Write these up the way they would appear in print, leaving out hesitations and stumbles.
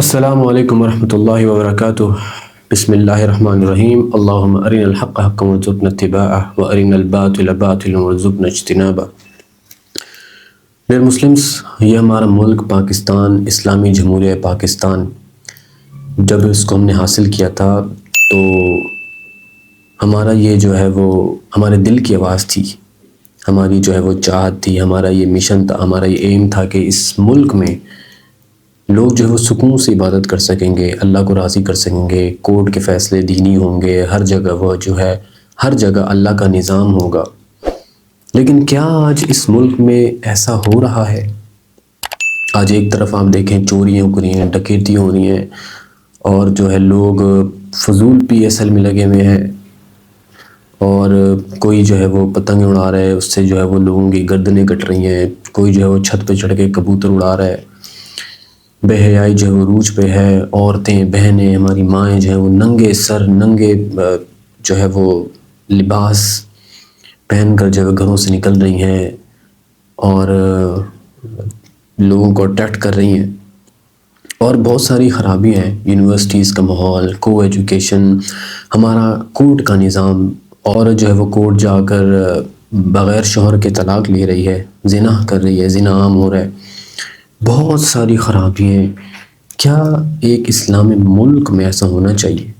السلام علیکم ورحمۃ اللہ وبرکاتہ۔ بسم اللہ الرحمن الرحیم۔ اللہم ارنا الحق حقا وارزقنا اتباعہ وارنا الباطل باطلا وارزقنا اجتنابہ۔ ڈیئر مسلمس، یہ ہمارا ملک پاکستان، اسلامی جمہوریہ پاکستان، جب اس کو ہم نے حاصل کیا تھا تو ہمارا یہ جو ہے وہ ہمارے دل کی آواز تھی، ہماری جو ہے وہ چاہت تھی، ہمارا یہ مشن تھا، ہمارا یہ ایم تھا کہ اس ملک میں لوگ جو ہے وہ سکون سے عبادت کر سکیں گے، اللہ کو راضی کر سکیں گے، کورٹ کے فیصلے دینی ہوں گے، ہر جگہ وہ جو ہے ہر جگہ اللہ کا نظام ہوگا۔ لیکن کیا آج اس ملک میں ایسا ہو رہا ہے؟ آج ایک طرف آپ دیکھیں چوریاں ہو رہی ہیں، ڈکیتیاں ہو رہی ہیں، اور جو ہے لوگ فضول پی ایس ایل میں لگے ہوئے ہیں، اور کوئی جو ہے وہ پتنگ اڑا رہا ہے، اس سے جو ہے وہ لوگوں کی گردنیں کٹ رہی ہیں، کوئی جو ہے وہ چھت پہ چڑھ کے کبوتر اڑا رہا ہے، بے حیائی جو ہے وہ عروج پہ ہے، عورتیں، بہنیں، ہماری مائیں جو ہیں وہ ننگے سر، ننگے جو ہے وہ لباس پہن کر جو ہے گھروں سے نکل رہی ہیں اور لوگوں کو اٹریکٹ کر رہی ہیں، اور بہت ساری خرابیاں ہیں۔ یونیورسٹیز کا ماحول، کو ایجوکیشن، ہمارا کورٹ کا نظام، اور جو ہے وہ کورٹ جا کر بغیر شوہر کے طلاق لے رہی ہے، زنا کر رہی ہے، زنا عام ہو رہا ہے، بہت ساری خرابیاں۔ کیا ایک اسلامی ملک میں ایسا ہونا چاہیے؟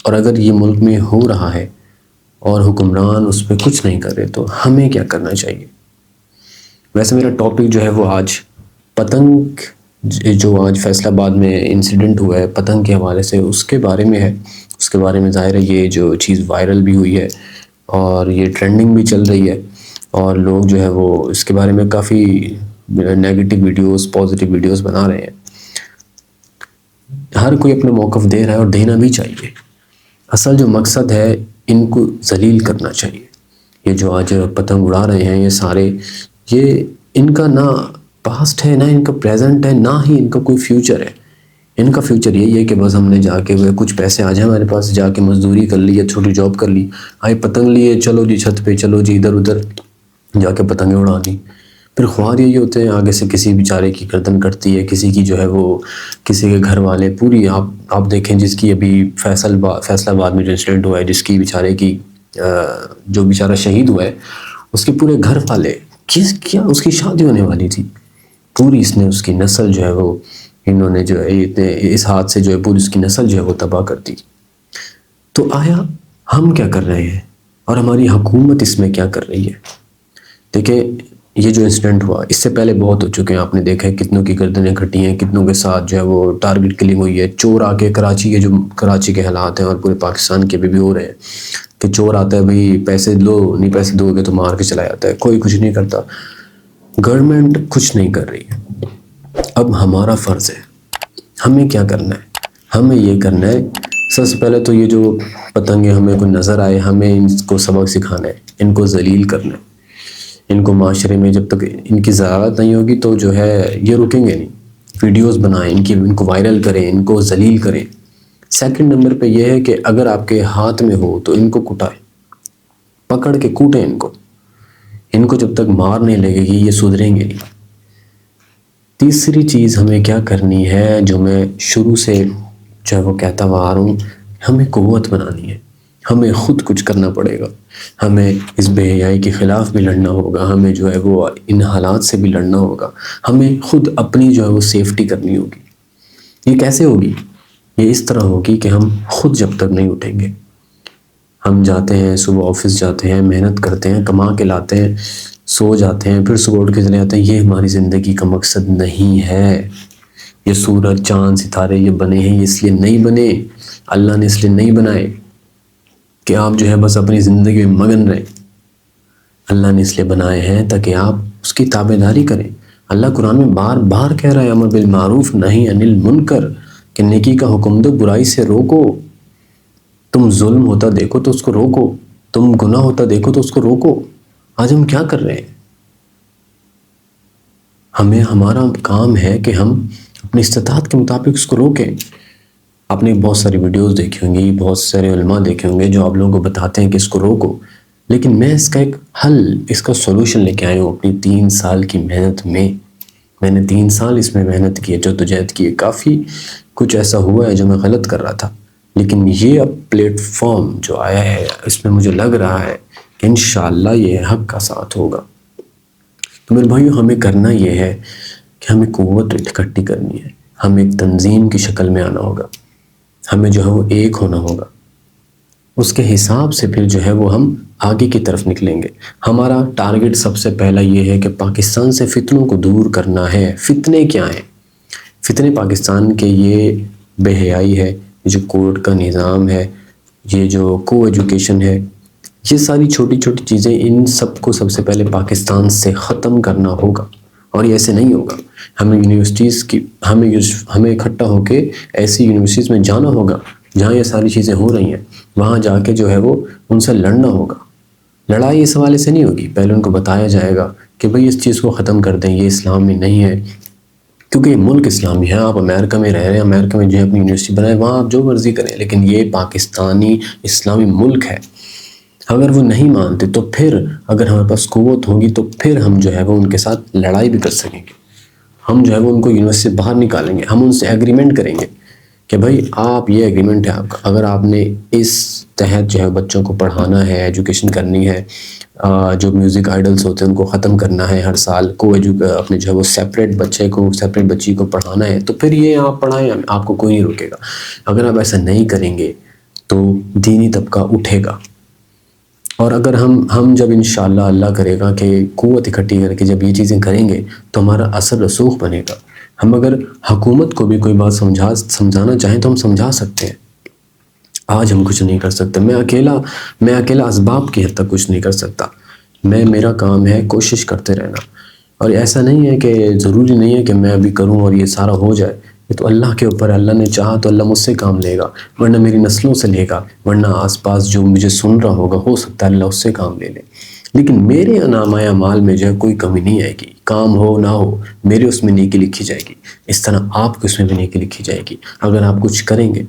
اور اگر یہ ملک میں ہو رہا ہے اور حکمران اس پہ کچھ نہیں کر رہے تو ہمیں کیا کرنا چاہیے؟ ویسے میرا ٹاپک جو ہے وہ آج پتنگ، جو آج فیصل آباد میں انسیڈنٹ ہوا ہے پتنگ کے حوالے سے، اس کے بارے میں ہے۔ اس کے بارے میں ظاہر ہے یہ جو چیز وائرل بھی ہوئی ہے اور یہ ٹرینڈنگ بھی چل رہی ہے، اور لوگ جو ہے وہ اس کے بارے میں کافی نیگیٹو ویڈیوز، پازیٹیو ویڈیوز بنا رہے ہیں۔ ہر کوئی اپنا موقف دے رہا ہے اور دینا بھی چاہیے۔ اصل جو مقصد ہے، ان کو ذلیل کرنا چاہیے۔ یہ جو آج پتنگ اڑا رہے ہیں یہ سارے، یہ ان کا نہ پاسٹ ہے، نہ ان کا پریزنٹ ہے، نہ ہی ان کا کوئی فیوچر ہے۔ ان کا فیوچر یہی ہے کہ بس ہم نے جا کے کچھ پیسے آ جائیں ہمارے پاس، جا کے مزدوری کر لی یا چھوٹی جاب کر لی، آئے پتنگ لیے، چلو جی چھت پہ، چلو جی ادھر ادھر جا کے پتنگیں اڑا دی۔ پھر خوار یہی ہوتے ہیں، آگے سے کسی بیچارے کی گردن کٹتی ہے، کسی کی جو ہے وہ کسی کے گھر والے پوری، آپ دیکھیں جس کی ابھی فیصل آباد میں جو انسیڈنٹ ہوا ہے، جس کی بیچارے کی جو بیچارہ شہید ہوا ہے، اس کے پورے گھر والے، کیا اس کی شادی ہونے والی تھی، پوری اس نے اس کی نسل جو ہے وہ انہوں نے جو ہے اس ہاتھ سے جو ہے پوری اس کی نسل جو ہے وہ تباہ کر دی۔ تو آیا ہم کیا کر رہے ہیں اور ہماری حکومت اس میں کیا کر رہی ہے؟ دیکھیں یہ جو انسیڈنٹ ہوا، اس سے پہلے بہت ہو چکے ہیں، آپ نے دیکھا ہے کتنوں کی گردنیں کٹی ہیں، کتنوں کے ساتھ جو ہے وہ ٹارگٹ کلنگ ہوئی ہے۔ چور آ کے کراچی کے حالات ہیں اور پورے پاکستان کے بھی ہو رہے ہیں کہ چور آتا ہے، بھئی پیسے لو، نہیں پیسے دو گے تو مار کے چلا جاتا ہے، کوئی کچھ نہیں کرتا، گورنمنٹ کچھ نہیں کر رہی ہے۔ اب ہمارا فرض ہے، ہمیں کیا کرنا ہے؟ ہمیں یہ کرنا ہے، سب سے پہلے تو یہ جو پتنگیں ہمیں کوئی نظر آئے، ہمیں ان کو سبق سکھانا ہے، ان کو ذلیل کرنا ہے، ان کو معاشرے میں جب تک ان کی ضرورت نہیں ہوگی تو جو ہے یہ رکیں گے نہیں۔ ویڈیوز بنائیں، ان کو وائرل کریں، ان کو ذلیل کریں۔ سیکنڈ نمبر پہ یہ ہے کہ اگر آپ کے ہاتھ میں ہو تو ان کو کٹائیں، پکڑ کے کوٹیں ان کو جب تک مار نہیں لگے گی یہ سدھریں گے نہیں۔ تیسری چیز ہمیں کیا کرنی ہے، جو میں شروع سے جو ہے وہ کہتا ہوا آ رہا ہوں، ہمیں قوت بنانی ہے، ہمیں خود کچھ کرنا پڑے گا، ہمیں اس بے حیائی کے خلاف بھی لڑنا ہوگا، ہمیں جو ہے وہ ان حالات سے بھی لڑنا ہوگا، ہمیں خود اپنی جو ہے وہ سیفٹی کرنی ہوگی۔ یہ کیسے ہوگی؟ یہ اس طرح ہوگی کہ ہم خود جب تک نہیں اٹھیں گے، ہم جاتے ہیں صبح آفس جاتے ہیں، محنت کرتے ہیں، کما کے لاتے ہیں، سو جاتے ہیں، پھر صبح اٹھ کے چلے جاتے ہیں، یہ ہماری زندگی کا مقصد نہیں ہے۔ یہ سورج، چاند، ستارے یہ بنے ہیں، یہ اس لیے نہیں بنے، اللہ نے اس لیے نہیں بنائے کہ آپ جو ہے بس اپنی زندگی میں مگن رہیں۔ اللہ نے اس لیے بنائے ہیں تاکہ آپ اس کی تابعداری کریں۔ اللہ قرآن میں بار بار کہہ رہا ہے امر بالمعروف نہی عن المنکر، کہ نیکی کا حکم دو، برائی سے روکو۔ تم ظلم ہوتا دیکھو تو اس کو روکو، تم گناہ ہوتا دیکھو تو اس کو روکو۔ آج ہم کیا کر رہے ہیں؟ ہمارا کام ہے کہ ہم اپنی استطاعت کے مطابق اس کو روکیں۔ آپ نے بہت ساری ویڈیوز دیکھی ہوں گی، بہت سارے علماء دیکھے ہوں گے جو آپ لوگوں کو بتاتے ہیں کہ اس کو روکو، لیکن میں اس کا ایک حل، اس کا سولوشن لے کے آیا ہوں اپنی 3 سال کی محنت میں۔ میں نے 3 سال اس میں محنت کی ہے، جدوجہد کی ہے، کافی کچھ ایسا ہوا ہے جو میں غلط کر رہا تھا، لیکن یہ اب پلیٹ فارم جو آیا ہے اس میں مجھے لگ رہا ہے کہ انشاءاللہ یہ حق کا ساتھ ہوگا۔ تو میرے بھائیو، ہمیں کرنا یہ ہے کہ ہمیں قوت اکٹھی کرنی ہے، ہمیں ایک تنظیم کی شکل میں آنا ہوگا، ہمیں جو ہے وہ ایک ہونا ہوگا، اس کے حساب سے پھر جو ہے وہ ہم آگے کی طرف نکلیں گے۔ ہمارا ٹارگٹ سب سے پہلا یہ ہے کہ پاکستان سے فتنوں کو دور کرنا ہے۔ فتنے کیا ہیں؟ فتنے پاکستان کے یہ بے حیائی ہے، یہ جو کورٹ کا نظام ہے، یہ جو کو ایجوکیشن ہے، یہ ساری چھوٹی چھوٹی چیزیں، ان سب کو سب سے پہلے پاکستان سے ختم کرنا ہوگا، اور یہ ایسے نہیں ہوگا۔ ہمیں یونیورسٹیز کی ہمیں اکٹھا ہو کے ایسی یونیورسٹیز میں جانا ہوگا جہاں یہ ساری چیزیں ہو رہی ہیں، وہاں جا کے جو ہے وہ ان سے لڑنا ہوگا۔ لڑائی اس حوالے سے نہیں ہوگی، پہلے ان کو بتایا جائے گا کہ بھئی اس چیز کو ختم کر دیں، یہ اسلام میں نہیں ہے، کیونکہ یہ ملک اسلامی ہے۔ آپ امریکہ میں رہ رہے ہیں، امریکہ میں جو ہے اپنی یونیورسٹی بنائیں، وہاں آپ جو مرضی کریں، لیکن یہ پاکستانی اسلامی ملک ہے۔ اگر وہ نہیں مانتے تو پھر اگر ہمارے پاس قوت ہوگی تو پھر ہم جو ہے وہ ان کے ساتھ لڑائی بھی کر سکیں گے، ہم جو ہے وہ ان کو یونیورسٹی سے باہر نکالیں گے، ہم ان سے ایگریمنٹ کریں گے کہ بھائی آپ یہ ایگریمنٹ ہے آپ کا، اگر آپ نے اس تحت جو ہے بچوں کو پڑھانا ہے، ایجوکیشن کرنی ہے، جو میوزک آئیڈلز ہوتے ہیں ان کو ختم کرنا ہے ہر سال، اپنے جو ہے وہ سیپریٹ بچے کو، سیپریٹ بچی کو پڑھانا ہے، تو پھر یہ آپ پڑھائیں، آپ کو کوئی نہیں روکے گا۔ اگر آپ ایسا نہیں کریں گے تو دینی طبقہ اٹھے گا، اور اگر ہم جب انشاءاللہ اللہ کرے گا کہ قوت اکٹھی کر کے جب یہ چیزیں کریں گے تو ہمارا اثر رسوخ بنے گا۔ ہم اگر حکومت کو بھی کوئی بات سمجھانا چاہیں تو ہم سمجھا سکتے ہیں۔ آج ہم کچھ نہیں کر سکتے، میں اکیلا اسباب کی حد تک کچھ نہیں کر سکتا، میرا کام ہے کوشش کرتے رہنا، اور ایسا نہیں ہے کہ ضروری نہیں ہے کہ میں ابھی کروں اور یہ سارا ہو جائے، یہ تو اللہ کے اوپر ہے۔ اللہ نے چاہا تو اللہ مجھ سے کام لے گا، ورنہ میری نسلوں سے لے گا، ورنہ آس پاس جو مجھے سن رہا ہوگا ہو سکتا ہے اللہ اس سے کام لے لے، لیکن میرے نامہ اعمال میں جو ہے کوئی کمی نہیں آئے گی۔ کام ہو نہ ہو میرے اس میں نیکی لکھی جائے گی، اس طرح آپ کے اس میں بھی نیکی لکھی جائے گی اگر آپ کچھ کریں گے۔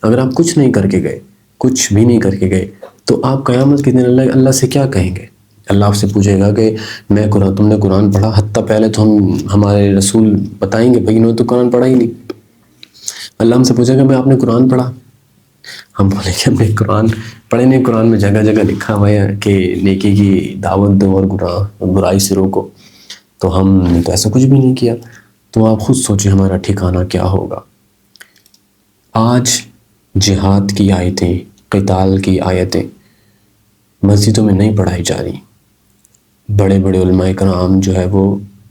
اگر آپ کچھ نہیں کر کے گئے، کچھ بھی نہیں کر کے گئے، تو آپ قیامت کے دن اللہ سے کیا کہیں گے؟ اللہ آپ سے پوچھے گا کہ تم نے قرآن پڑھا؟ حتیٰ پہلے تو ہمارے رسول بتائیں گے بھائی انہوں نے تو قرآن پڑھا ہی نہیں۔ اللہ ہم سے پوچھے گا میں آپ نے قرآن پڑھا؟ ہم بولیں کہ ہم نے قرآن پڑھے نہیں، قرآن میں جگہ جگہ لکھا ہوا ہے کہ نیکی کی دعوت دو اور برائی سے روکو، تو ہم نے تو ایسا کچھ بھی نہیں کیا۔ تو آپ خود سوچیں ہمارا ٹھکانہ کیا ہوگا۔ آج جہاد کی آیتیں، قتال کی آیتیں مسجدوں میں نہیں پڑھائی جا رہی۔ بڑے بڑے علماء کرام جو ہے وہ،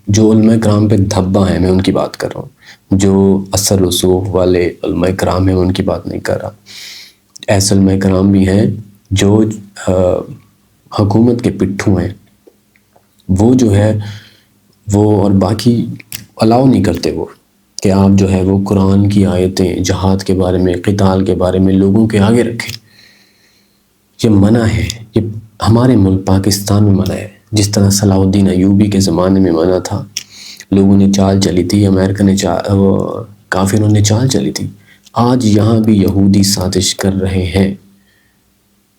جو علماء کرام پہ دھبا ہیں، میں ان کی بات کر رہا ہوں، جو اثر رسوخ والے علماء کرام ہیں ان کی بات نہیں کر رہا۔ ایسے علماء کرام بھی ہیں جو حکومت کے پٹھوں ہیں، وہ جو ہے وہ اور باقی الاؤ نہیں کرتے وہ کہ آپ جو ہے وہ قرآن کی آیتیں جہاد کے بارے میں، قتال کے بارے میں لوگوں کے آگے رکھیں۔ یہ منع ہے، یہ ہمارے ملک پاکستان میں منع ہے، جس طرح صلاح الدین ایوبی کے زمانے میں منع تھا، لوگوں نے چال چلی تھی، امریکہ نے کافروں نے چال چلی تھی۔ آج یہاں بھی یہودی سازش کر رہے ہیں،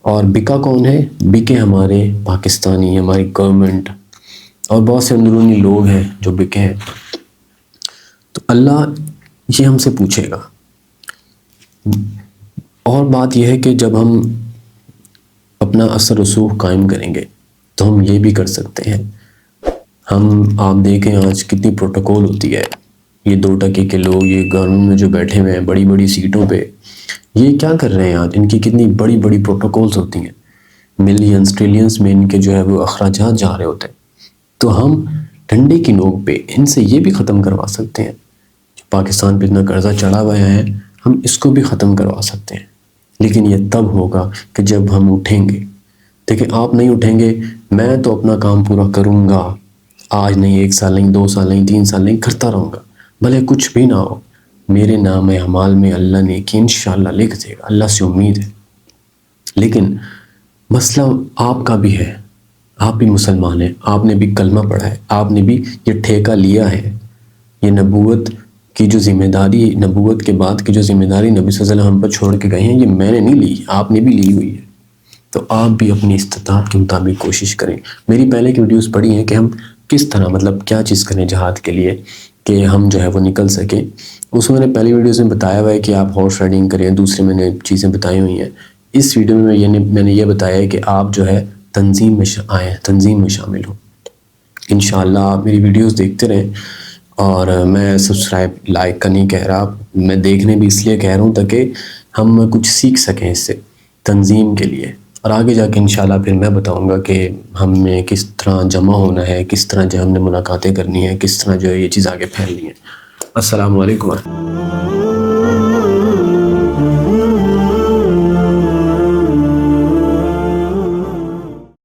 اور بکا کون ہے؟ بکے ہمارے پاکستانی، ہماری گورنمنٹ اور بہت سے اندرونی لوگ ہیں جو بکے ہیں۔ تو اللہ یہ ہم سے پوچھے گا۔ اور بات یہ ہے کہ جب ہم اپنا اثر رسوخ قائم کریں گے تو ہم یہ بھی کر سکتے ہیں۔ آپ دیکھیں آج کتنی پروٹوکول ہوتی ہے، یہ 2% کے لوگ، یہ گورنمنٹ میں جو بیٹھے ہوئے ہیں بڑی بڑی سیٹوں پہ، یہ کیا کر رہے ہیں آج؟ ان کی کتنی بڑی بڑی پروٹوکولز ہوتی ہیں، ملینز ٹریلینز میں ان کے جو ہے وہ اخراجات جا رہے ہوتے ہیں۔ تو ہم ڈنڈے کی نوک پہ ان سے یہ بھی ختم کروا سکتے ہیں، جو پاکستان پہ اتنا قرضہ چڑھا ہوا ہے ہم اس کو بھی ختم کروا سکتے ہیں، لیکن یہ تب ہوگا کہ جب ہم اٹھیں گے۔ دیکھیں آپ نہیں اٹھیں گے، میں تو اپنا کام پورا کروں گا، آج نہیں، 1 سال نہیں، 2 سال نہیں، 3 سال نہیں، کرتا رہوں گا، بھلے کچھ بھی نہ ہو، میرے نام اعمال میں اللہ نے کہ انشاءاللہ لکھ دے گا، اللہ سے امید ہے۔ لیکن مسئلہ آپ کا بھی ہے، آپ بھی مسلمان ہیں، آپ نے بھی کلمہ پڑھا ہے، آپ نے بھی یہ ٹھیکہ لیا ہے، یہ نبوت کی جو ذمہ داری، نبوت کے بعد کی جو ذمہ داری نبی صلی اللہ علیہ وسلم ہم پر چھوڑ کے گئے ہیں، یہ میں نے نہیں لی، آپ نے بھی لی ہوئی ہے۔ تو آپ بھی اپنی استطاعت کے مطابق کوشش کریں۔ میری پہلے کی ویڈیوز پڑھی ہیں کہ ہم کس طرح، مطلب کیا چیز کریں جہاد کے لیے، کہ ہم جو ہے وہ نکل سکیں. اس میں نے پہلی ویڈیوز میں بتایا ہوا ہے کہ آپ ہارس رائڈنگ کریں، دوسری میں نے چیزیں بتائی ہوئی ہیں. اس ویڈیو میں میں نے یہ بتایا ہے کہ آپ جو ہے تنظیم میں آئیں، تنظیم میں شامل ہوں. انشاءاللہ آپ میری ویڈیوز دیکھتے رہیں. اور میں سبسکرائب لائک کا نہیں کہہ رہا، میں دیکھنے بھی اس لیے کہہ رہا ہوں تاکہ ہم کچھ سیکھ سکیں اس سے تنظیم کے لیے. اور آگے جا کے انشاءاللہ پھر میں بتاؤں گا کہ ہمیں کس طرح جمع ہونا ہے، کس طرح جو ہم نے ملاقاتیں کرنی ہیں، کس طرح جو ہے یہ چیز آگے پھیلنی ہے. السلام علیکم.